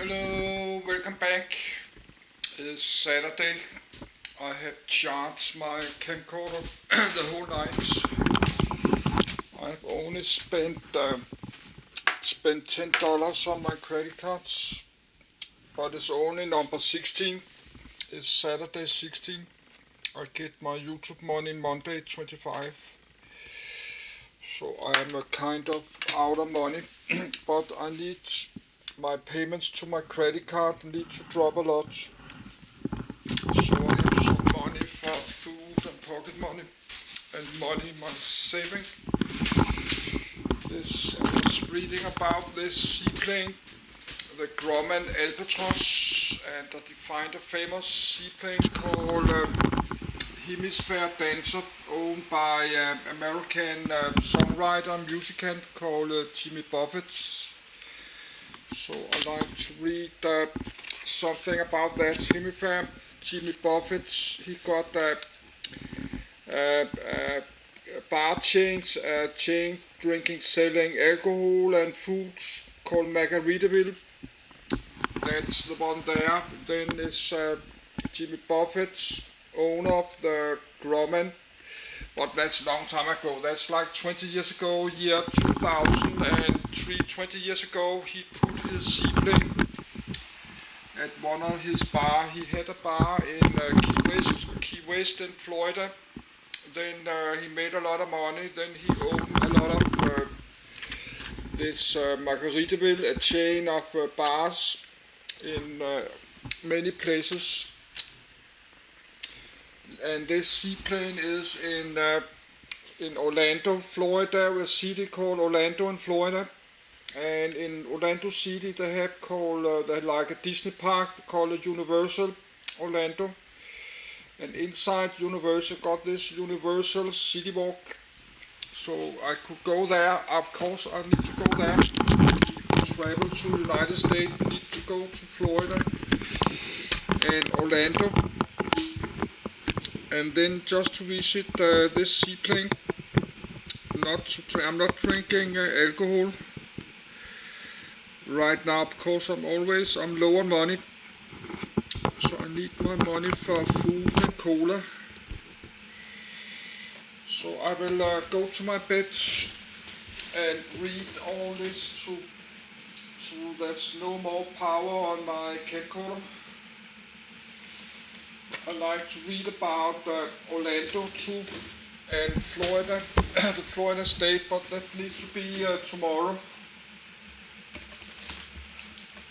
Hello, welcome back. It's Saturday. I have charged my camcorder the whole night. I've only spent $10 on my credit cards, but it's only number 16. It's Saturday 16. I get my YouTube money Monday 25. So I'm kind of out of money, but I need my payments to my credit card need to drop a lot. So I have some money for food and pocket money and money my saving. I was reading about this seaplane, the Grumman Albatross, and I find a famous seaplane called Hemisphere Dancer, owned by American songwriter and musician called Jimmy Buffett. So I like to read something about that Hemisphere. Jimmy Buffett, he got bar chains, drinking, selling alcohol and foods called Margaritaville. That's the one there. Then is Jimmy Buffett, owner of the Grumman. But that's a long time ago. That's like 20 years ago, year 2003. 20 years ago, he put his seaplane at one of his bar. He had a bar in Key West in Florida. Then he made a lot of money. Then he opened a lot of this Margaritaville, a chain of bars in many places. And this seaplane is in Orlando, Florida, a city called Orlando in Florida. And in Orlando City, they have they like a Disney park called Universal Orlando. And inside Universal got this Universal City Walk. So I could go there. Of course, I need to go there. If you travel to the United States, you need to go to Florida and Orlando. And then just to visit this seaplane. I'm not drinking alcohol right now because I'm low on money, so I need my money for food and cola. So I will go to my bed and read all this so there's no more power on my camcorder. I like to read about Orlando too and Florida, the Florida state, but that needs to be tomorrow.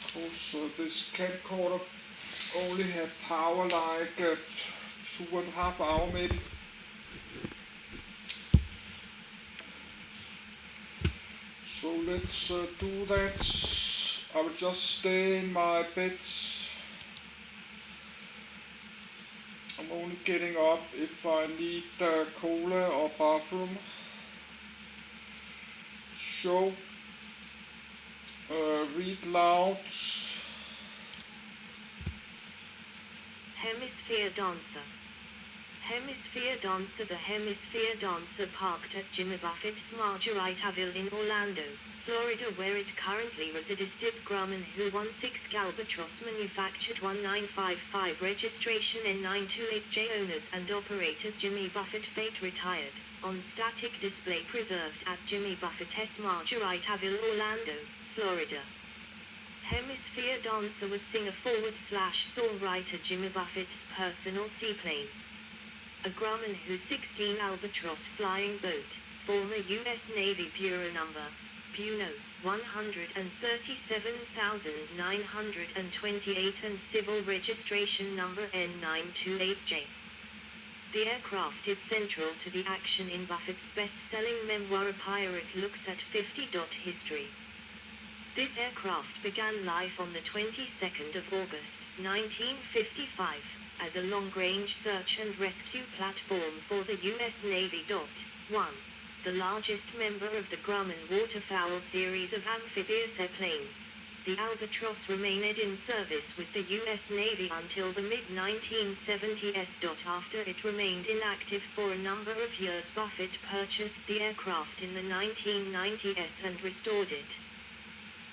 Because this camcorder only had power like 2.5 hours maybe. So let's do that. I will just stay in my bed. I'm only getting up if I need cola or bathroom. So read loud. Hemisphere Dancer. Hemisphere Dancer. The Hemisphere Dancer parked at Jimmy Buffett's Margaritaville in Orlando, Florida, where it currently resides. Grumman, who won 6 Albatross manufactured 1955 registration N928J, owners and operators Jimmy Buffett Fate retired, on static display preserved at Jimmy Buffett's Margaritaville, Orlando, Florida. Hemisphere Dancer was singer-songwriter Jimmy Buffett's personal seaplane. A Grumman who 16 Albatross flying boat, former U.S. Navy Bureau number, Puno, 137,928 and civil registration number N928J. The aircraft is central to the action in Buffett's best-selling memoir A Pirate Looks at 50. History. This aircraft began life on the 22nd of August, 1955, as a long-range search and rescue platform for the U.S. Navy. 1. The largest member of the Grumman waterfowl series of amphibious airplanes. The Albatross remained in service with the U.S. Navy until the mid-1970s. After it remained inactive for a number of years, Buffett purchased the aircraft in the 1990s and restored it.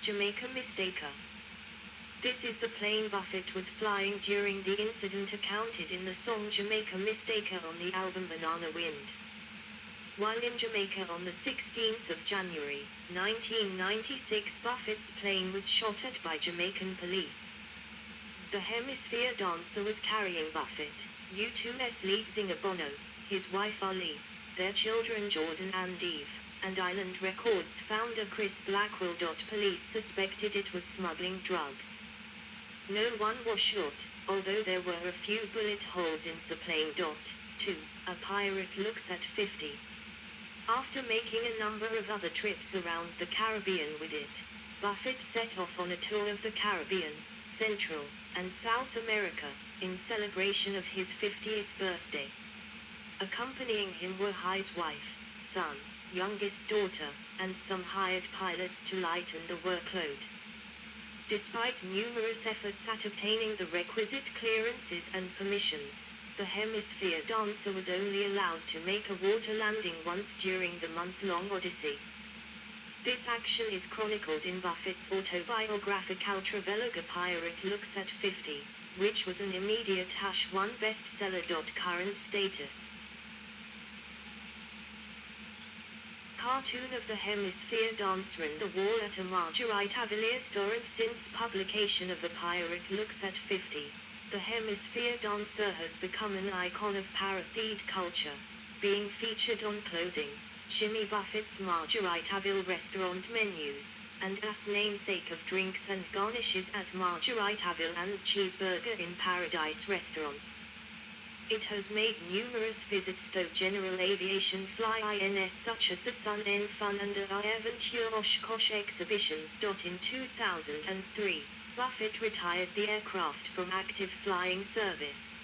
Jamaica Mistaker. This is the plane Buffett was flying during the incident accounted in the song Jamaica Mistaker on the album Banana Wind. While in Jamaica on the 16th of January, 1996, Buffett's plane was shot at by Jamaican police. The Hemisphere dancer was carrying Buffett, U2's lead singer Bono, his wife Ali, their children Jordan and Eve, and Island Records founder Chris Blackwell. Police suspected it was smuggling drugs. No one was shot, although there were a few bullet holes in the plane. 2. A pirate looks at 50. After making a number of other trips around the Caribbean with it, Buffett set off on a tour of the Caribbean, Central, and South America, in celebration of his 50th birthday. Accompanying him were his wife, son, youngest daughter, and some hired pilots to lighten the workload. Despite numerous efforts at obtaining the requisite clearances and permissions, the Hemisphere dancer was only allowed to make a water landing once during the month-long odyssey. This action is chronicled in Buffett's autobiographic Ultraviolet. A Pirate Looks at 50, which was an immediate #1 bestseller. Current status. Cartoon of the Hemisphere dancer in the wall at a Marguerite Avilier store. Since publication of A Pirate Looks at 50, the Hemisphere dancer has become an icon of paratheed culture, being featured on clothing, Jimmy Buffett's Margaritaville restaurant menus, and as namesake of drinks and garnishes at Margaritaville and Cheeseburger in Paradise restaurants. It has made numerous visits to general aviation fly-ins such as the Sun en Fun and Aventure Oshkosh exhibitions. In 2003, Buffett retired the aircraft from active flying service.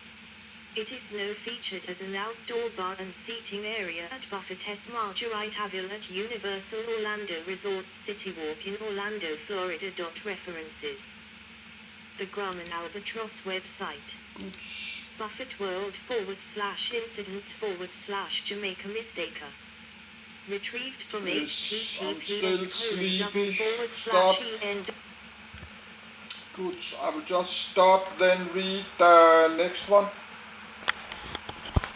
It is now featured as an outdoor bar and seating area at Buffett's Margaritaville at Universal Orlando Resorts City Walk in Orlando, Florida. References: the Grumman Albatross website, Buffett World /incidents /Jamaica Mistaker, retrieved from Yes, I'm https still sleepy. /en. Stop. Good, I will just stop, then read the next one.